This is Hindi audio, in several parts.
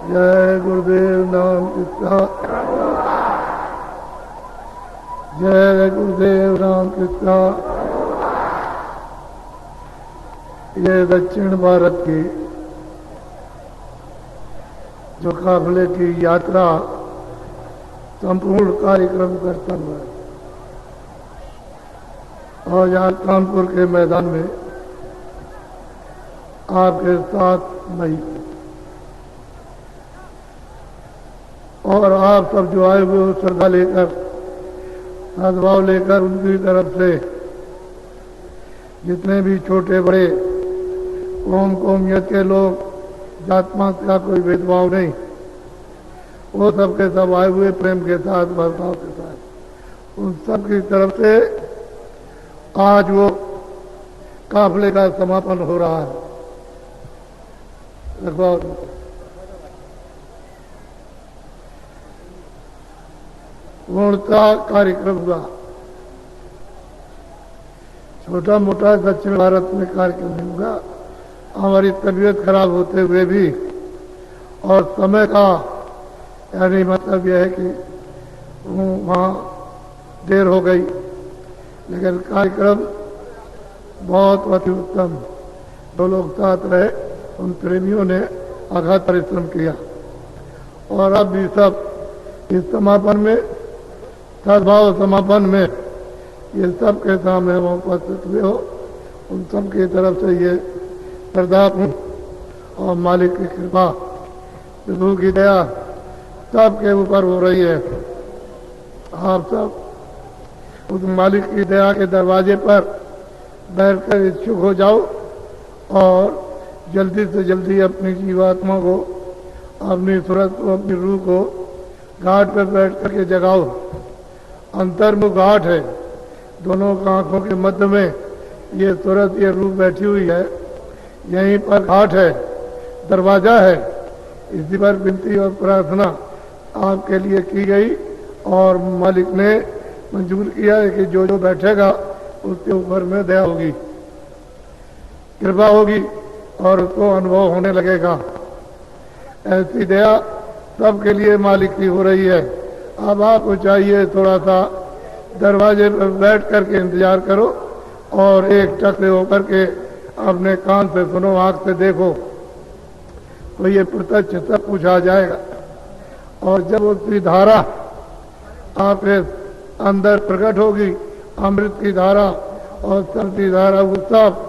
जय गुरुदेव नाम कृष्णा। जय गुरुदेव राम कृष्णा। ये दक्षिण भारत की जो काफिले की यात्रा संपूर्ण कार्यक्रम करता हुआ है और यहाँ कानपुर के मैदान में आपके 7 मई और आप सब जो आए हुए श्रद्धा लेकर सद्भाव लेकर उनकी तरफ से जितने भी छोटे बड़े कौमियत के लोग, जात पात का कोई भेदभाव नहीं, वो सब के सब आए हुए प्रेम के साथ, बर्ताव के साथ, उन सब की तरफ से आज वो काफिले का समापन हो रहा है। पूर्णता कार्यक्रम हुआ। छोटा मोटा दक्षिण भारत में कार्यक्रम नहीं हुआ। हमारी तबीयत खराब होते हुए भी और समय का यानी मतलब यह है कि वहाँ देर हो गई, लेकिन कार्यक्रम बहुत अति उत्तम। दो लोग साथ रहे, उन प्रेमियों ने अगाध परिश्रम किया और अब भी सब इस समापन में, सद्भाव समापन में ये सब के सामने उपस्थित हुए हो, उन सब की तरफ से ये श्रद्धा और मालिक की कृपा, प्रभु की दया सबके ऊपर हो रही है। आप सब उस मालिक की दया के दरवाजे पर बैठकर इच्छुक हो जाओ और जल्दी से जल्दी अपनी जीवात्मा को, अपनी सूरत को, अपनी रूह को घाट पर बैठ करके जगाओ। अंतर्मुख घाट है, दोनों आंखों के मध्य में ये सूरत, ये रूह बैठी हुई है। यहीं पर घाट है, दरवाजा है। इसी पर विनती और प्रार्थना आपके लिए की गई और मालिक ने मंजूर किया है कि जो जो बैठेगा उसके ऊपर में दया होगी, कृपा होगी और उसको अनुभव होने लगेगा। ऐसी दया सबके लिए मालिक की हो रही है। अब आपको चाहिए थोड़ा सा दरवाजे पर बैठ करके इंतजार करो और एक टकरे होकर के अपने कान से सुनो, आंख से देखो, तो ये प्रत्यक्ष सब कुछ आ जाएगा। और जब उसकी धारा आपके अंदर प्रकट होगी, अमृत की धारा और सर्दी धारा, वो सब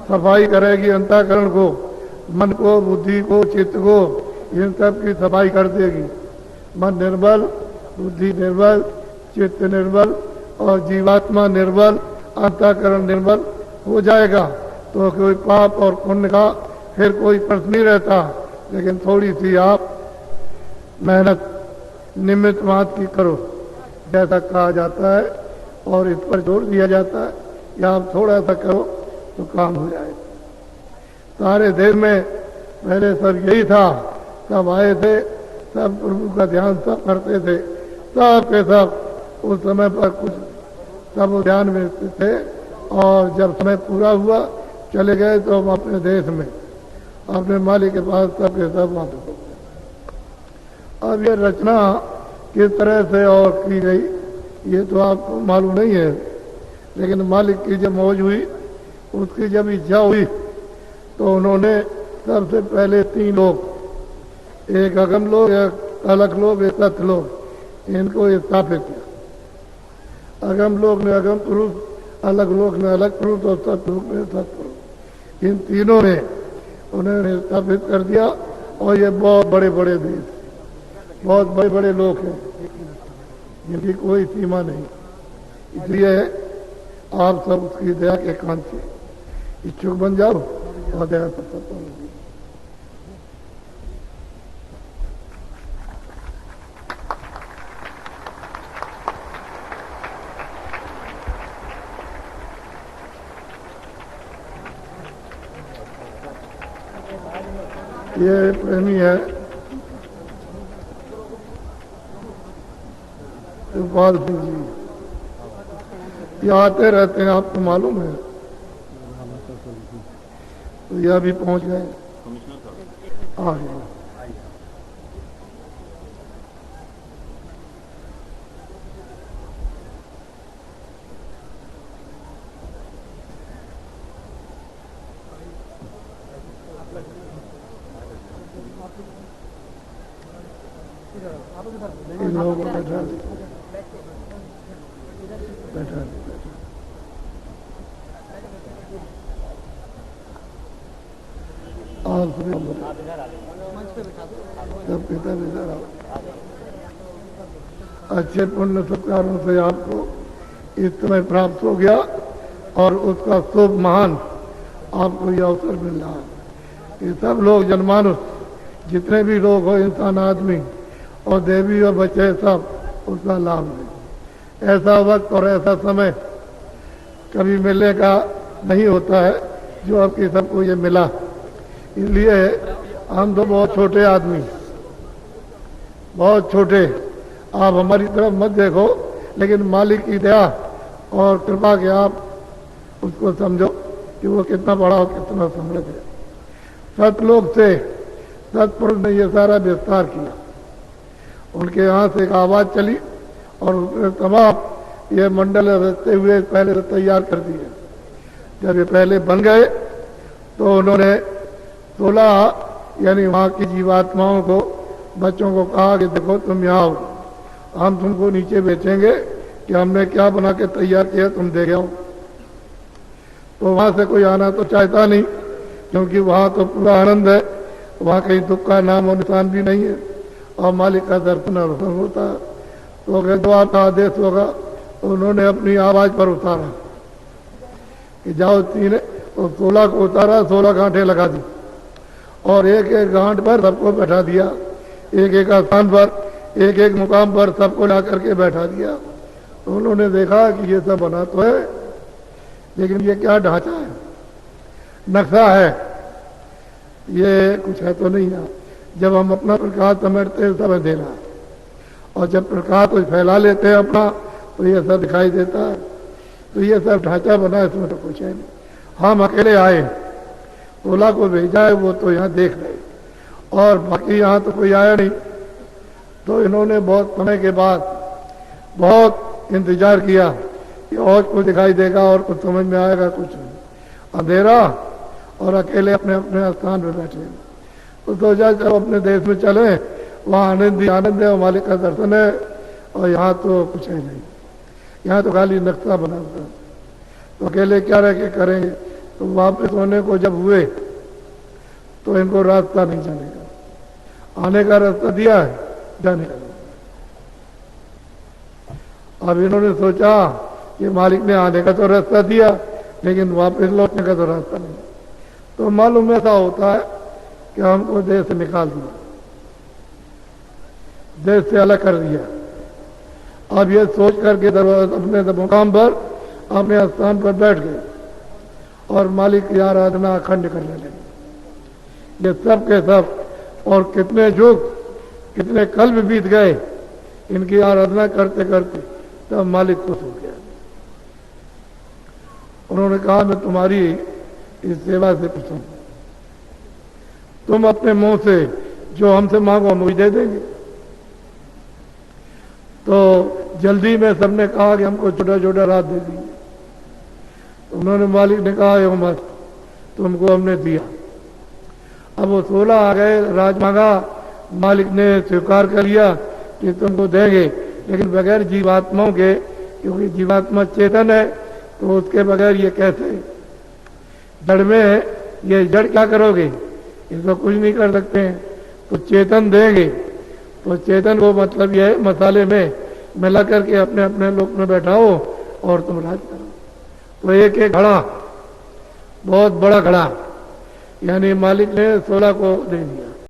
सफाई करेगी अंतःकरण को, मन को, बुद्धि को, चित्त को, इन सब की सफाई कर देगी। मन निर्बल, बुद्धि निर्बल, चित्त निर्बल और जीवात्मा निर्बल, अंतःकरण निर्बल हो जाएगा तो कोई पाप और पुण्य का फिर कोई प्रश्न नहीं रहता। लेकिन थोड़ी सी आप मेहनत निमित्त मात्र की करो, जैसा कहा जाता है और इस पर जोर दिया जाता है या आप थोड़ा सा करो तो काम हो जाएगा। सारे देश में पहले सब यही था, सब आए थे, सब प्रभु का ध्यान सब करते थे, सब के सब उस समय पर कुछ सब ध्यान में थे और जब समय पूरा हुआ चले गए तो हम अपने देश में, अपने मालिक के पास सब के सब वापस हो गए। अब ये रचना किस तरह से और की गई ये तो आपको मालूम नहीं है, लेकिन मालिक की जब मौज हुई, उसकी जब इच्छा हुई तो उन्होंने सबसे पहले 3 लोग, एक अगम लोग, एक अलग लोग, एक सत्य लोग, इनको स्थापित किया। अगम लोग ने अगम पुरुष, अलग लोग ने अलग पुरुष और सत्य लोग ने सत्य पुरुष, इन तीनों ने उन्होंने स्थापित कर दिया। और ये बहुत बड़े बड़े देश, बहुत बड़े बड़े लोग हैं, जिनकी कोई सीमा नहीं। इसलिए आप सब उसकी दया के कांक्षी इच्छुक बन जाओ और दया सत्ता होगी। ये प्रेमी है गोपाल सिंह जी, ये आते रहते हैं, आपको मालूम है। तो यह भी पहुंच गए, आ गए। इन लोगों को बैठा दी, बैठा दी, और सब किताब इधर आओ। अच्छे पुण्य सत्कारों से आपको इस समय प्राप्त हो गया और उसका शुभ महान आपको यह अवसर मिल रहा है कि सब लोग जनमानुष जितने भी लोग हो, इंसान, आदमी और देवी और बच्चे, सब उसका लाभ लें। ऐसा वक्त और ऐसा समय कभी मिलने का नहीं होता है जो आपकी सबको ये मिला। इसलिए हम तो बहुत छोटे आदमी, बहुत छोटे, आप हमारी तरफ मत देखो, लेकिन मालिक की दया और कृपा के आप उसको समझो कि वो कितना बड़ा और कितना समृद्ध है। सतलोक से सतपुरुष ने ये सारा विस्तार किया, उनके यहाँ से एक आवाज चली और उसने तमाम ये मंडल रचते हुए पहले से तैयार कर दिए। जब ये पहले बन गए तो उन्होंने 16 यानी वहाँ की जीवात्माओं को, बच्चों को कहा कि देखो तुम यहाँ आओ, हम तुमको नीचे बेचेंगे कि हमने क्या बना के तैयार किया, तुम देख आओ। तो वहाँ से कोई आना तो चाहता नहीं, क्योंकि वहाँ तो पूरा आनंद है, वहाँ कहीं दुख का नाम और निशान भी नहीं है और मालिक का दर्शन और रोशन होता है। तो अगर जो आपका आदेश होगा तो उन्होंने अपनी आवाज़ पर उतारा कि जाओ तीन, तो 16 को उतारा, 16 गांठें लगा दी और एक एक गांठ पर सबको बैठा दिया, एक एक स्थान पर, एक एक मुकाम पर सबको ला करके बैठा दिया। तो उन्होंने देखा कि ये सब बना तो है, लेकिन ये क्या ढांचा है, नक्शा है, ये कुछ है तो नहीं है। जब हम अपना प्रकाश समेटते हैं सब अंधेरा है, और जब प्रकाश को फैला लेते हैं अपना तो ये सब दिखाई देता है। तो ये सब ढांचा बना है, इसमें तो कुछ है नहीं। हम अकेले आए, 16 को भेजा है, वो तो यहाँ देख रहे और बाकी यहाँ तो कोई आया नहीं। तो इन्होंने बहुत समय के बाद बहुत इंतजार किया कि और कुछ दिखाई देगा और कुछ समझ में आएगा, कुछ नहीं, अंधेरा और अकेले अपने अपने स्थान पर बैठे। तो सोचा जब अपने देश में चले, वहाँ आनंद ही आनंद है और मालिक का दर्शन है, और यहाँ तो कुछ है नहीं, यहाँ तो खाली नक्शा बना हुआ है। तो अकेले क्या रह के करेंगे। तो वापस होने को जब हुए तो इनको रास्ता नहीं जाने का, आने का रास्ता दिया है, जाने का नहीं। अब इन्होंने सोचा कि मालिक ने आने का तो रास्ता दिया, लेकिन वापस लौटने का तो रास्ता नहीं। तो मालूम ऐसा होता है कि हमको देश से निकाल दिया, देश से अलग कर दिया। अब ये सोच करके अपने मुकाम पर, अपने स्थान पर बैठ गए और मालिक की आराधना अखंड करने लगे। ये सब के सब, और कितने युग, कितने कल्प बीत गए इनकी आराधना करते करते, तब मालिक खुश हो गया। उन्होंने कहा मैं तुम्हारी इस सेवा से खुश हूं, तुम अपने मुंह से जो हमसे मांगो हम वही दे देंगे। तो जल्दी में सबने कहा कि हमको छोटा छोटा रात दे दीजिए। तो उन्होंने, मालिक ने कहा यो मत, तुमको हमने दिया। अब वो 16 आ गए, राज मांगा, मालिक ने स्वीकार कर लिया कि तुमको देंगे, लेकिन बगैर जीवात्माओं के, क्योंकि जीवात्मा चेतन है, तो उसके बगैर ये कैसे, जड़ में है, ये जड़ क्या करोगे, इसको कुछ नहीं कर सकते हैं। तो चेतन देंगे, तो चेतन को मतलब ये है मसाले में मिला करके अपने अपने लोक में बैठाओ और तुम राज करो। तो एक एक घड़ा, बहुत बड़ा घड़ा, यानी मालिक ने 16 को दे दिया।